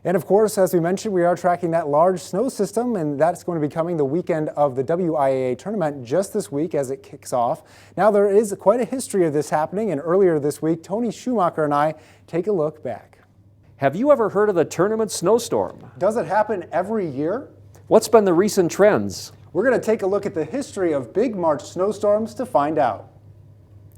And of course, as we mentioned, we are tracking that large snow system, and that's going to be coming the weekend of the WIAA tournament just this week as it kicks off. Now, there is quite a history of this happening, and earlier this week, Tony Schumacher and I take a look back. Have you ever heard of the tournament snowstorm? Does it happen every year? What's been the recent trends? We're going to take a look at the history of big March snowstorms to find out.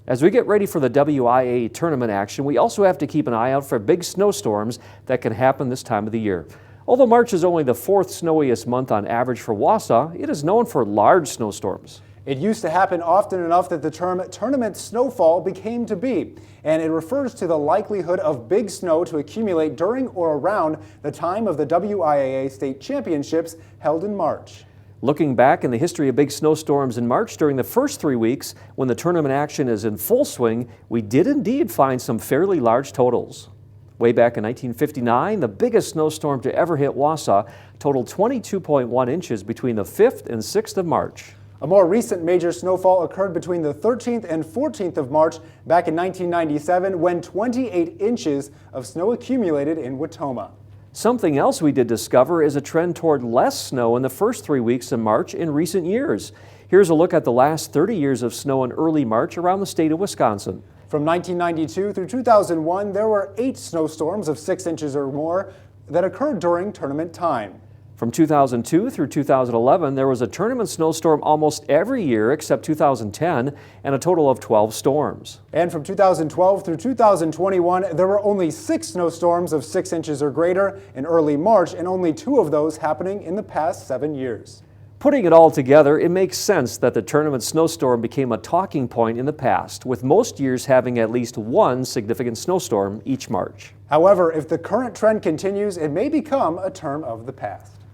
As we get ready for the WIAA tournament action, we also have to keep an eye out for big snowstorms that can happen this time of the year. Although March is only the fourth snowiest month on average for Wausau, it is known for large snowstorms. It used to happen often enough that the term tournament snowfall became to be, and it refers to the likelihood of big snow to accumulate during or around the time of the WIAA State Championships held in March. Looking back in the history of big snowstorms in March, during the first 3 weeks, when the tournament action is in full swing, we did indeed find some fairly large totals. Way back in 1959, the biggest snowstorm to ever hit Wausau totaled 22.1 inches between the 5th and 6th of March. A more recent major snowfall occurred between the 13th and 14th of March back in 1997 when 28 inches of snow accumulated in Watoma. Something else we did discover is a trend toward less snow in the first 3 weeks of March in recent years. Here's a look at the last 30 years of snow in early March around the state of Wisconsin. From 1992 through 2001, there were 8 snowstorms of 6 inches or more that occurred during tournament time. From 2002 through 2011, there was a tournament snowstorm almost every year except 2010, and a total of 12 storms. And from 2012 through 2021, there were only 6 snowstorms of 6 inches or greater in early March, and only 2 of those happening in the past 7 years. Putting it all together, it makes sense that the tournament snowstorm became a talking point in the past, with most years having at least one significant snowstorm each March. However, if the current trend continues, it may become a term of the past.